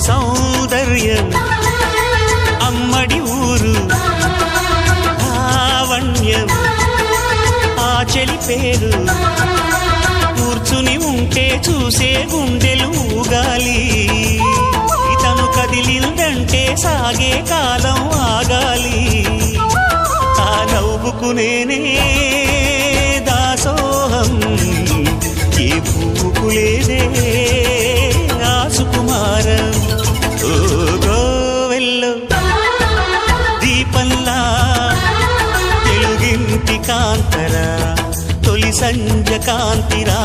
సౌందర్యం అమ్మడి ఊరు లావణ్యం ఆ చెలి పేరు కూర్చుని ఉంటే చూసే గుండెలు ఊగాలి ఇతను కదిలిందంటే సాగే కాలం ఆగాలి ఆ నవ్వుకు నేనే దాసోహం ఏ పువ్వుకు లేదే ఆ సుకుమారం ఓ గోవెల్లో దీపంలా తెలుగింటి కాంతరా తొలి సంజ కాంతిరా